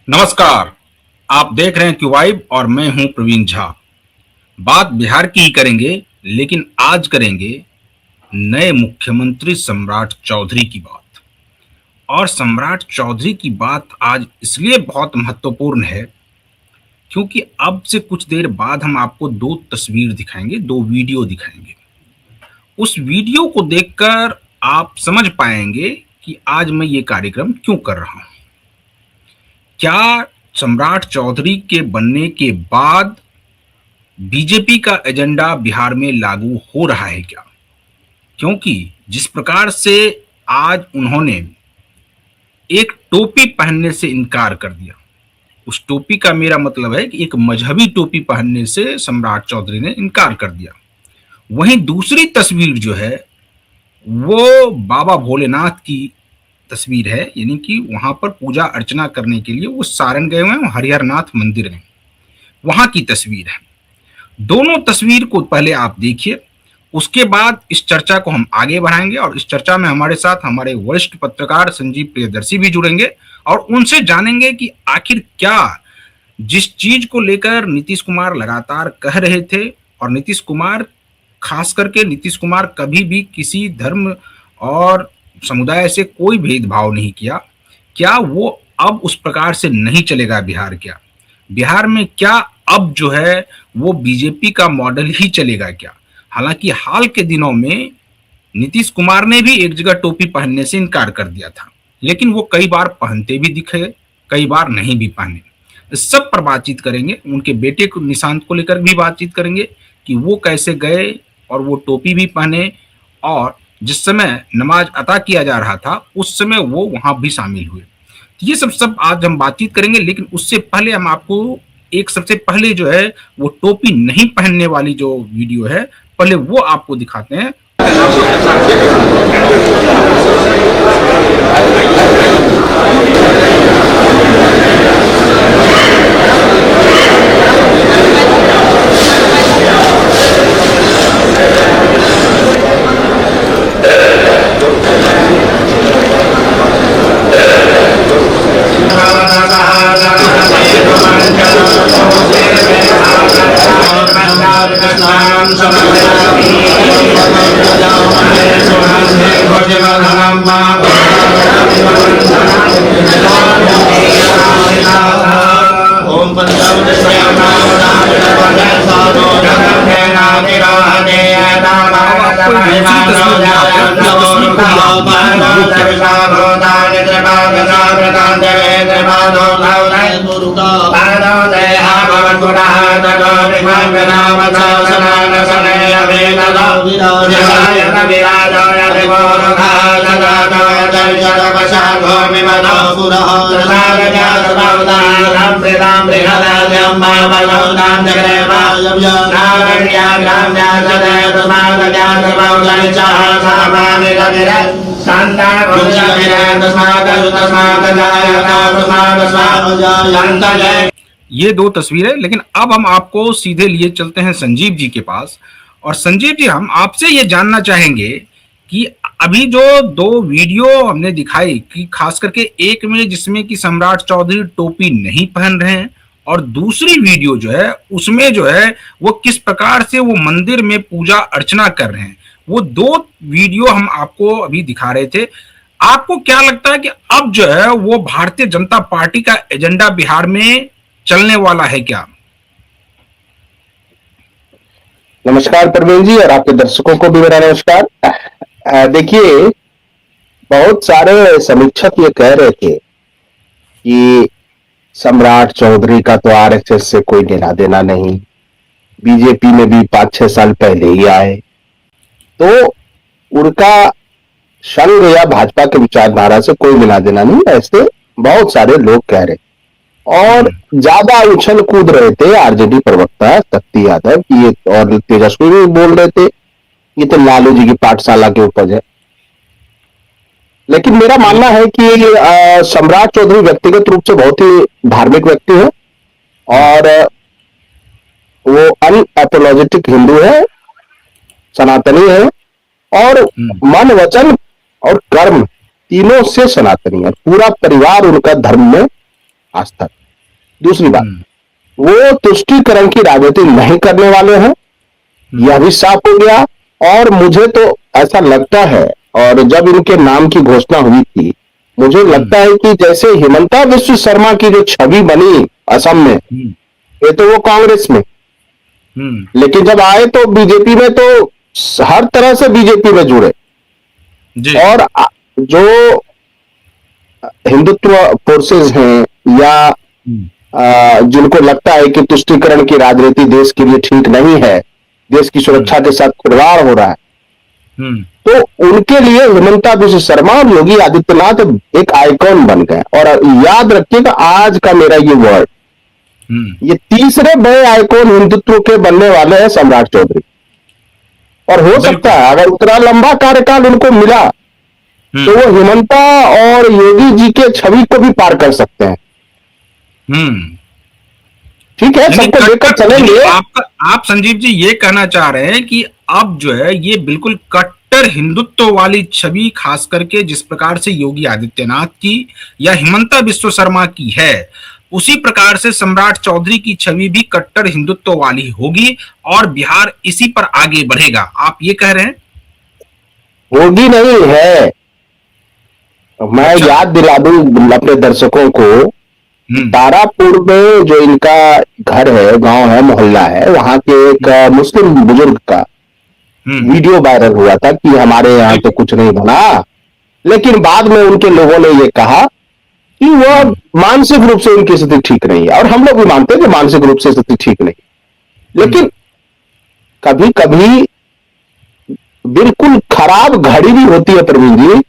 नमस्कार। आप देख रहे हैं क्यू वाइब और मैं हूं प्रवीण झा। बात बिहार की ही करेंगे, लेकिन आज करेंगे नए मुख्यमंत्री सम्राट चौधरी की बात। और सम्राट चौधरी की बात आज इसलिए बहुत महत्वपूर्ण है क्योंकि अब से कुछ देर बाद हम आपको दो तस्वीर दिखाएंगे, दो वीडियो दिखाएंगे। उस वीडियो को देखकर आप समझ पाएंगे कि आज मैं ये कार्यक्रम क्यों कर रहा हूं। क्या सम्राट चौधरी के बनने के बाद बीजेपी का एजेंडा बिहार में लागू हो रहा है क्या? क्योंकि जिस प्रकार से आज उन्होंने एक टोपी पहनने से इनकार कर दिया, उस टोपी का मेरा मतलब है कि एक मजहबी टोपी पहनने से सम्राट चौधरी ने इनकार कर दिया। वहीं दूसरी तस्वीर जो है वो बाबा भोलेनाथ की तस्वीर है, यानी कि वहां पर पूजा अर्चना करने के लिए वो सारण गए हुए हैं, हरिहरनाथ मंदिर में, वहां की तस्वीर है। दोनों तस्वीर को पहले आप देखिए, उसके बाद इस चर्चा को हम आगे बढ़ाएंगे और इस चर्चा में हमारे साथ हमारे वरिष्ठ पत्रकार संजीव प्रियदर्शी भी जुड़ेंगे और उनसे जानेंगे कि आखिर क्या जिस चीज को लेकर नीतीश कुमार लगातार कह रहे थे, और नीतीश कुमार खास करके नीतीश कुमार कभी भी किसी धर्म और समुदाय से कोई भेदभाव नहीं किया, क्या वो अब उस प्रकार से नहीं चलेगा बिहार? क्या बिहार में क्या अब जो है वो बीजेपी का मॉडल ही चलेगा क्या? हालांकि हाल के दिनों में नीतीश कुमार ने भी एक जगह टोपी पहनने से इनकार कर दिया था, लेकिन वो कई बार पहनते भी दिखे, कई बार नहीं भी पहने। इस सब पर बातचीत करेंगे। उनके बेटे को निशांत को लेकर भी बातचीत करेंगे कि वो कैसे गए और वो टोपी भी पहने, और जिस समय नमाज अता किया जा रहा था उस समय वो वहां भी शामिल हुए। ये सब आज हम बातचीत करेंगे, लेकिन उससे पहले हम आपको एक सबसे पहले जो है वो टोपी नहीं पहनने वाली जो वीडियो है, पहले वो आपको दिखाते हैं। ये दो तस्वीरें, लेकिन अब हम आपको सीधे लिए चलते हैं संजीव जी के पास। और संजीव जी, हम आपसे ये जानना चाहेंगे कि अभी जो दो वीडियो हमने दिखाई, कि खास करके एक में जिसमें कि सम्राट चौधरी टोपी नहीं पहन रहे हैं, और दूसरी वीडियो जो है उसमें जो है वो किस प्रकार से वो मंदिर में पूजा अर्चना कर रहे हैं, वो दो वीडियो हम आपको अभी दिखा रहे थे। आपको क्या लगता है कि अब जो है वो भारतीय जनता पार्टी का एजेंडा बिहार में चलने वाला है क्या? नमस्कार प्रवीण जी, और आपके दर्शकों को भी मेरा नमस्कार। देखिए, बहुत सारे समीक्षक ये कह रहे थे कि सम्राट चौधरी का तो आरएसएस से कोई लेना देना नहीं, बीजेपी में भी 5-6 साल पहले ही आए, तो उनका संघ या भाजपा के विचारधारा से कोई लेना देना नहीं, ऐसे बहुत सारे लोग कह रहे। और ज्यादा उछल कूद रहे थे आरजेडी प्रवक्ता शक्ति यादव की, ये और तेजस्वी भी बोल रहे थे ये तो लालू जी की पाठशाला के उपज है। लेकिन मेरा मानना है कि सम्राट चौधरी व्यक्तिगत रूप से बहुत ही धार्मिक व्यक्ति है और वो अनअपोलोजेटिक हिंदू है, सनातनी है, और मन वचन और कर्म तीनों से सनातनी है। पूरा परिवार उनका धर्म में आज तक। दूसरी बात, हम्म, वो तुष्टीकरण की राजनीति नहीं करने वाले हैं, यह भी साफ हो गया। और मुझे तो ऐसा लगता है, और जब इनके नाम की घोषणा हुई थी, मुझे हम्म, लगता है कि जैसे हिमंता विश्व शर्मा की जो छवि बनी असम में, हम्म, ये तो वो कांग्रेस में, हम्म, लेकिन जब आए तो बीजेपी में, तो हर तरह से बीजेपी में जुड़े। जी, और जो हिंदुत्व फोर्सेस हैं, या हम्म, जिनको लगता है कि तुष्टीकरण की राजनीति देश के लिए ठीक नहीं है, देश की हम्म, सुरक्षा के साथ खिलवाड़ हो रहा है, हम्म, तो उनके लिए हिमंता विश्व शर्मा और योगी आदित्यनाथ एक आइकॉन बन गए। और याद रखिएगा आज का मेरा ये वर्ड, हम्म, ये तीसरे बड़े आइकॉन हिंदुत्व के बनने वाले हैं सम्राट चौधरी। और हो सकता बिल्कुल, है अगर उतना लंबा कार्यकाल उनको मिला, तो हम्म, वो हिमंता और योगी जी के छवि को भी पार कर सकते हैं। हम्म। ठीक है, यानी सबको लेकर कट्टर, यानी चलेंगे। आप संजीव जी ये कहना चाह रहे हैं कि अब जो है ये बिल्कुल कट्टर हिंदुत्व वाली छवि, खास करके जिस प्रकार से योगी आदित्यनाथ की या हिमंता बिस्वा शर्मा की है, उसी प्रकार से सम्राट चौधरी की छवि भी कट्टर हिंदुत्व वाली होगी और बिहार इसी पर आगे बढ़ेगा, आप ये कह रहे हैं? होगी नहीं है। मैं अच्छा। याद दिला दूं अपने दर्शकों को, हम्म, तारापुर में जो इनका घर है, गांव है, मोहल्ला है, वहां के एक मुस्लिम बुजुर्ग का हम्म, वीडियो वायरल हुआ था कि हमारे यहाँ तो बिल्कुल, कुछ नहीं बना। लेकिन बाद में उनके लोगों ने ये कहा कि वह हम्म, मानसिक रूप से उनकी स्थिति ठीक नहीं है, और हम लोग भी मानते हैं कि मानसिक रूप से स्थिति ठीक नहीं। हम्म, लेकिन कभी कभी बिल्कुल खराब घड़ी भी होती है प्रवीण जी,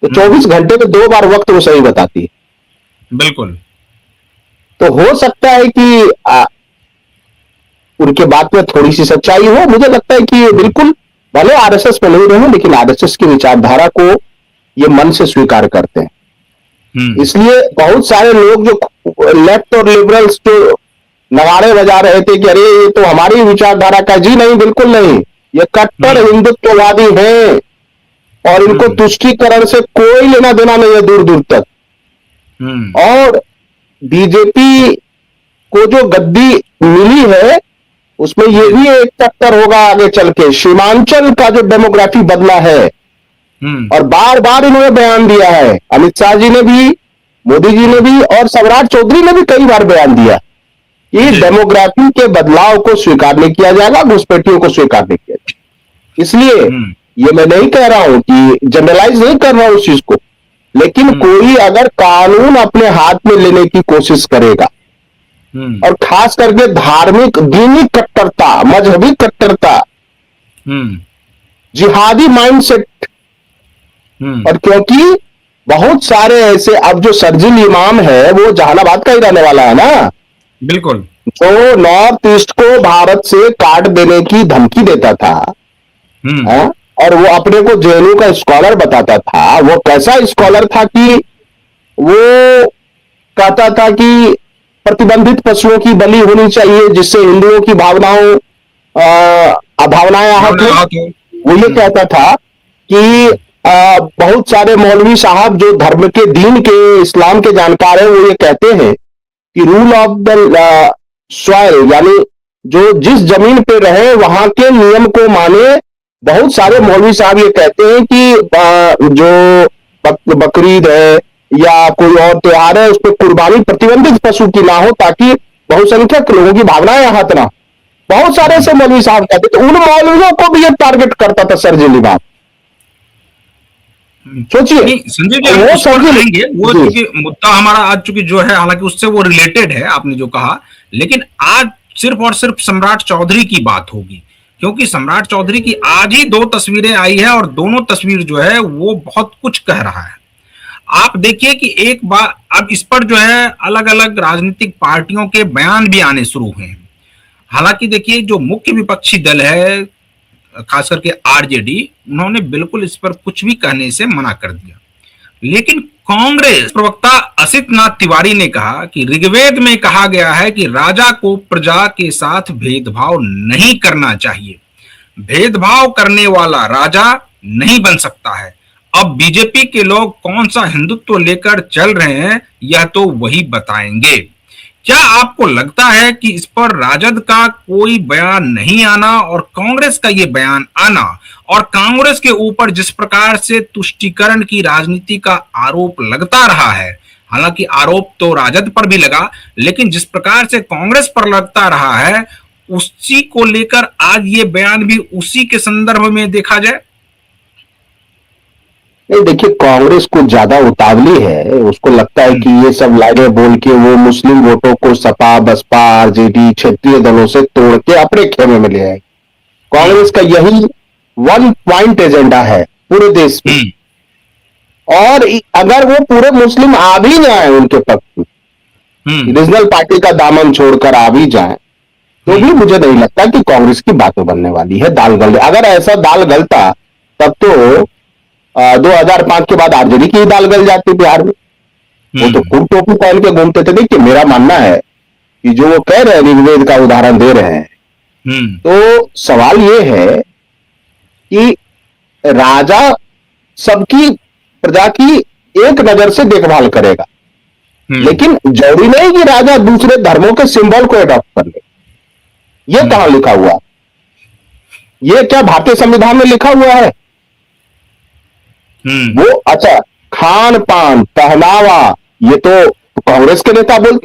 तो हम्म, 24 घंटे में 2 बार वक्त वो सही बताती है। बिल्कुल, तो हो सकता है कि उनके बात में थोड़ी सी सच्चाई हो। मुझे लगता है कि हम्म, बिल्कुल, भले आरएसएस में नहीं रहे, लेकिन आरएसएस की विचारधारा को ये मन से स्वीकार करते हैं। हम्म, इसलिए बहुत सारे लोग जो लेफ्ट और लिबरल्स जो नगाड़े बजा रहे थे कि अरे ये तो हमारी विचारधारा का, जी नहीं, बिल्कुल नहीं। ये कट्टर हम्म, हिंदुत्ववादी हैं, और इनको हम्म, तुष्टीकरण से कोई लेना देना नहीं है दूर दूर तक। हम्म, और बीजेपी को जो गद्दी मिली है, उसमें ये जी, भी एक फैक्टर होगा आगे चल के। सीमांचल का जो डेमोग्राफी बदला है, हम्म, और बार बार इन्होंने बयान दिया है, अमित शाह जी ने भी, मोदी जी ने हम्म, भी, और सम्राट चौधरी ने भी कई बार बयान दिया कि जी, डेमोग्राफी के बदलाव को स्वीकार नहीं किया जाएगा, घुसपैठियों को स्वीकार नहीं किया जाएगा। इसलिए हम्म, ये मैं नहीं कह रहा हूं कि जनरलाइज नहीं कर रहा हूं उस चीज को, लेकिन हम्म, कोई अगर कानून अपने हाथ में लेने की कोशिश करेगा, हम्म, और खास करके धार्मिक दीनी कट्टरता, मजहबी कट्टरता, हम्म, जिहादी माइंडसेट, हम्म, और क्योंकि बहुत सारे ऐसे, अब जो शर्जील इमाम है वो जहानाबाद का ही रहने वाला है ना, बिल्कुल, जो नॉर्थ ईस्ट को भारत से काट देने की धमकी देता था, हम्म, है? और वो अपने को जेएनयू का स्कॉलर बताता था। वो कैसा स्कॉलर था कि वो कहता था कि प्रतिबंधित पशुओं की बलि होनी चाहिए, जिससे हिंदुओं की भावनाएं आहत भावना हो। आते हो। वो ये कहता था कि बहुत सारे मौलवी साहब जो धर्म के, दीन के, इस्लाम के जानकार हैं, वो ये कहते हैं कि रूल ऑफ द सॉइल, यानी जो जिस जमीन पे रहे वहां के नियम को माने। बहुत सारे मौलवी साहब ये कहते हैं कि जो बकरीद है या कोई और त्योहार है, उस पर कुर्बानी प्रतिबंधित पशु की ना हो, ताकि बहुसंख्यक लोगों की भावनाएं आहत ना हो। बहुत सारे ऐसे मौलवी साहब कहते, तो उन मौलवियों को भी ये टारगेट करता था सर्जिल इमाम। सोचिए। नहीं संजय जी, और हम वो उस पर सर्जिल, आएंगे, वो जी, चूंकि मुद्दा हमारा आज चूंकि जो है, हालांकि उससे वो रिलेटेड है, आपने जो कहा, लेकिन आज सिर्फ और सिर्फ सम्राट चौधरी की बात होगी, क्योंकि सम्राट चौधरी की आज ही 2 तस्वीरें आई है और दोनों तस्वीर जो है वो बहुत कुछ कह रहा है। आप देखिए कि एक बार अब इस पर जो है अलग अलग राजनीतिक पार्टियों के बयान भी आने शुरू हुए हैं। हालांकि देखिए जो मुख्य विपक्षी दल है, खास करके आरजेडी, उन्होंने बिल्कुल इस पर कुछ भी कहने से मना कर दिया। लेकिन कांग्रेस प्रवक्ता असित नाथ तिवारी ने कहा कि ऋग्वेद में कहा गया है कि राजा को प्रजा के साथ भेदभाव नहीं करना चाहिए, भेदभाव करने वाला राजा नहीं बन सकता है। अब बीजेपी के लोग कौन सा हिंदुत्व लेकर चल रहे हैं यह तो वही बताएंगे। क्या आपको लगता है कि इस पर राजद का कोई बयान नहीं आना और कांग्रेस का ये बयान आना और कांग्रेस के ऊपर जिस प्रकार से तुष्टीकरण की राजनीति का आरोप लगता रहा है, हालांकि आरोप तो राजद पर भी लगा, लेकिन जिस प्रकार से कांग्रेस पर लगता रहा है उसी को लेकर आज ये बयान भी उसी के संदर्भ में देखा जाए? नहीं, देखिए, कांग्रेस कुछ ज्यादा उतावली है। उसको लगता है कि ये सब लाइनें बोल के वो मुस्लिम वोटों को सपा, बसपा, आरजेडी, क्षेत्रीय दलों से तोड़ के अपने खेमे में ले आए। कांग्रेस का यही वन पॉइंट एजेंडा है पूरे देश में। और अगर वो पूरे मुस्लिम आ भी जाए उनके पक्ष में, रीजनल पार्टी का दामन छोड़कर आ भी जाए, तो भी मुझे नहीं लगता कि कांग्रेस की बातें बनने वाली है। दाल गल, अगर ऐसा दाल गलता तब तो 2005 के बाद आरजेडी की ही दाल गल जाती बिहार में। वो तो खूब टोपी पहन के घूमते थे। देखिए, मेरा मानना है कि जो वो कह रहे हैं, ऋग्वेद का उदाहरण दे रहे हैं, तो सवाल ये है कि राजा सबकी प्रजा की एक नजर से देखभाल करेगा, लेकिन जरूरी नहीं कि राजा दूसरे धर्मों के सिंबल को एडॉप्ट कर ले। ये कहां लिखा हुआ? ये क्या भारतीय संविधान में लिखा हुआ है? वो अच्छा, खान पान, पहनावा, ये तो कांग्रेस के नेता बोलते